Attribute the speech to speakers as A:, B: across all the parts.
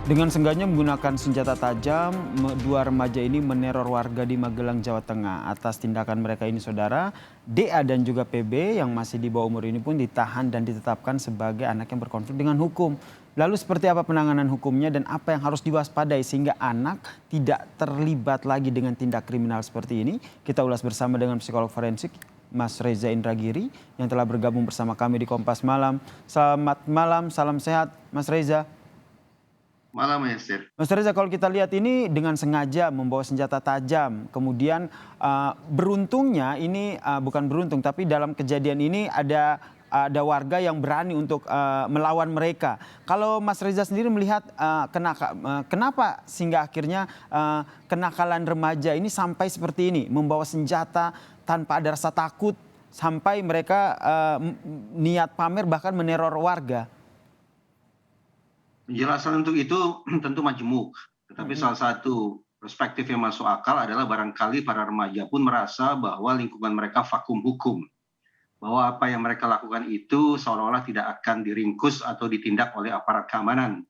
A: Dengan sengaja menggunakan senjata tajam, dua remaja ini meneror warga di Magelang, Jawa Tengah. Atas tindakan mereka ini, saudara, DA dan juga PB yang masih di bawah umur ini pun ditahan dan ditetapkan sebagai anak yang berkonflik dengan hukum. Lalu seperti apa penanganan hukumnya dan apa yang harus diwaspadai sehingga anak tidak terlibat lagi dengan tindak kriminal seperti ini? Kita ulas bersama dengan psikolog forensik Mas Reza Indragiri yang telah bergabung bersama kami di Kompas Malam. Selamat malam, salam sehat Mas Reza.
B: Malam, Yasir.
A: Mas Reza, kalau kita lihat ini dengan sengaja membawa senjata tajam, kemudian beruntungnya ini bukan beruntung, tapi dalam kejadian ini ada warga yang berani untuk melawan mereka. Kalau Mas Reza sendiri melihat kenapa sehingga akhirnya kenakalan remaja ini sampai seperti ini, membawa senjata tanpa ada rasa takut, sampai mereka niat pamer bahkan meneror warga.
B: Penjelasan untuk itu tentu majemuk, tetapi salah satu perspektif yang masuk akal adalah barangkali para remaja pun merasa bahwa lingkungan mereka vakum hukum, bahwa apa yang mereka lakukan itu seolah-olah tidak akan diringkus atau ditindak oleh aparat keamanan.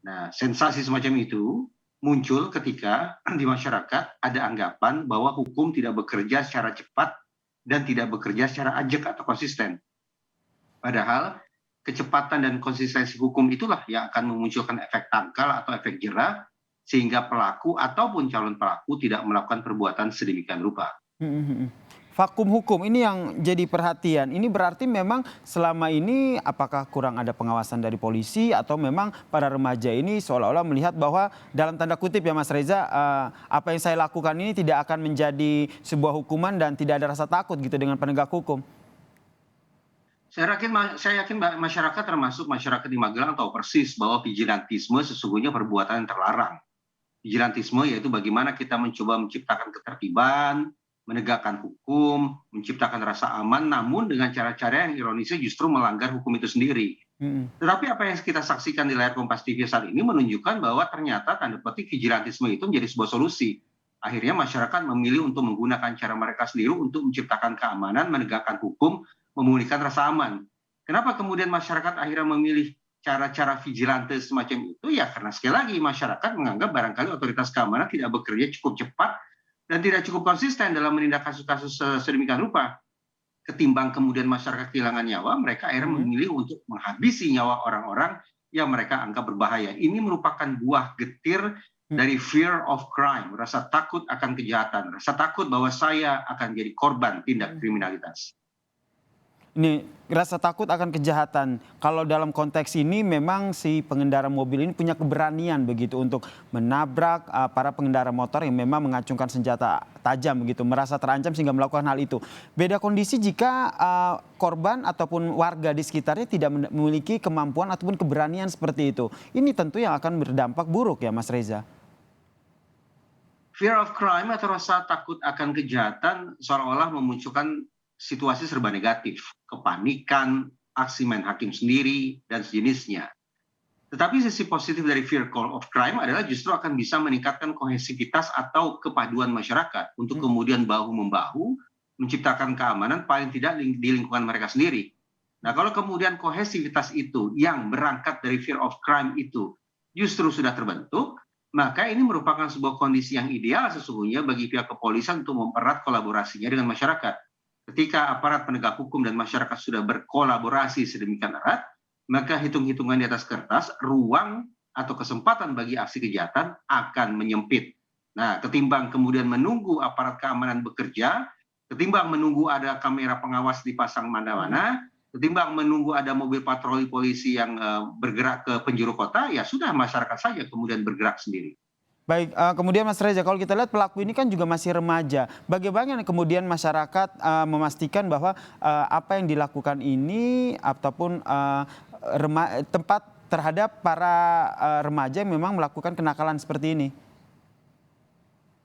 B: Nah, sensasi semacam itu muncul ketika di masyarakat ada anggapan bahwa hukum tidak bekerja secara cepat dan tidak bekerja secara ajak atau konsisten. Padahal kecepatan dan konsistensi hukum itulah yang akan memunculkan efek tangkal atau efek jera sehingga pelaku ataupun calon pelaku tidak melakukan perbuatan sedemikian rupa.
A: Vakum hukum ini yang jadi perhatian. Ini berarti memang selama ini apakah kurang ada pengawasan dari polisi atau memang para remaja ini seolah-olah melihat bahwa dalam tanda kutip ya Mas Reza, apa yang saya lakukan ini tidak akan menjadi sebuah hukuman dan tidak ada rasa takut gitu dengan penegak hukum.
B: Saya yakin masyarakat termasuk masyarakat di Magelang tahu persis bahwa vigilantisme sesungguhnya perbuatan yang terlarang. Vigilantisme yaitu bagaimana kita mencoba menciptakan ketertiban, menegakkan hukum, menciptakan rasa aman, namun dengan cara-cara yang ironisnya justru melanggar hukum itu sendiri.
A: Mm-mm.
B: Tetapi apa yang kita saksikan di layar Kompas TV saat ini menunjukkan bahwa ternyata tanda petik vigilantisme itu menjadi sebuah solusi. Akhirnya masyarakat memilih untuk menggunakan cara mereka sendiri untuk menciptakan keamanan, menegakkan hukum, memulihkan rasa aman. Kenapa kemudian masyarakat akhirnya memilih cara-cara vigilante semacam itu? Ya karena sekali lagi masyarakat menganggap barangkali otoritas keamanan tidak bekerja cukup cepat dan tidak cukup konsisten dalam menindak kasus-kasus sedemikian rupa. Ketimbang kemudian masyarakat kehilangan nyawa, mereka akhirnya memilih untuk menghabisi nyawa orang-orang yang mereka anggap berbahaya. Ini merupakan buah getir dari fear of crime, rasa takut akan kejahatan, rasa takut bahwa saya akan jadi korban tindak kriminalitas.
A: Ini rasa takut akan kejahatan. Kalau dalam konteks ini memang si pengendara mobil ini punya keberanian begitu untuk menabrak para pengendara motor yang memang mengacungkan senjata tajam begitu, merasa terancam sehingga melakukan hal itu. Beda kondisi jika korban ataupun warga di sekitarnya tidak memiliki kemampuan ataupun keberanian seperti itu. Ini tentu yang akan berdampak buruk ya Mas Reza.
B: Fear of crime atau rasa takut akan kejahatan seolah-olah memunculkan situasi serba negatif, kepanikan, aksi main hakim sendiri, dan sejenisnya. Tetapi sisi positif dari fear of crime adalah justru akan bisa meningkatkan kohesivitas atau kepaduan masyarakat untuk kemudian bahu-membahu menciptakan keamanan paling tidak di lingkungan mereka sendiri. Nah, kalau kemudian kohesivitas itu yang berangkat dari fear of crime itu justru sudah terbentuk, maka ini merupakan sebuah kondisi yang ideal sesungguhnya bagi pihak kepolisian untuk mempererat kolaborasinya dengan masyarakat. Ketika aparat penegak hukum dan masyarakat sudah berkolaborasi sedemikian erat, maka hitung-hitungan di atas kertas, ruang atau kesempatan bagi aksi kejahatan akan menyempit. Nah, ketimbang kemudian menunggu aparat keamanan bekerja, ketimbang menunggu ada kamera pengawas dipasang mana-mana, ketimbang menunggu ada mobil patroli polisi yang bergerak ke penjuru kota, ya sudah masyarakat saja kemudian bergerak sendiri.
A: Baik, kemudian Mas Reza, kalau kita lihat pelaku ini kan juga masih remaja. Bagaimana kemudian masyarakat memastikan bahwa apa yang dilakukan ini ataupun tempat terhadap para remaja yang memang melakukan kenakalan seperti ini?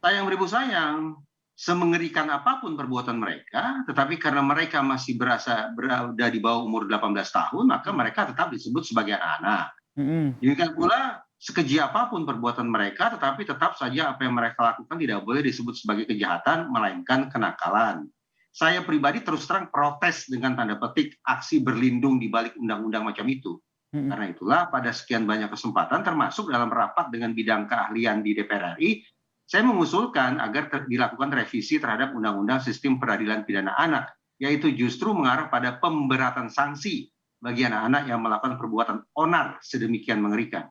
B: Sayang beribu sayang, semengerikan apapun perbuatan mereka, tetapi karena mereka masih berada di bawah umur 18 tahun, maka mereka tetap disebut sebagai anak.
A: Mm-mm.
B: Demikian pula sekeji apapun perbuatan mereka, tetapi tetap saja apa yang mereka lakukan tidak boleh disebut sebagai kejahatan, melainkan kenakalan. Saya pribadi terus terang protes dengan tanda petik aksi berlindung di balik undang-undang macam itu.
A: Mm-mm.
B: Karena itulah pada sekian banyak kesempatan termasuk dalam rapat dengan bidang keahlian di DPR RI, saya mengusulkan agar dilakukan revisi terhadap Undang-Undang Sistem Peradilan Pidana Anak, yaitu justru mengarah pada pemberatan sanksi bagi anak-anak yang melakukan perbuatan onar sedemikian mengerikan.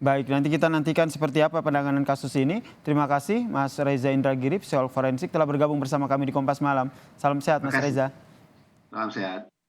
A: Baik, nanti kita nantikan seperti apa penanganan kasus ini. Terima kasih Mas Reza Indragiri, psikolog forensik telah bergabung bersama kami di Kompas Malam. Salam sehat
B: Terima
A: Mas
B: kasih.
A: Reza.
B: Salam sehat.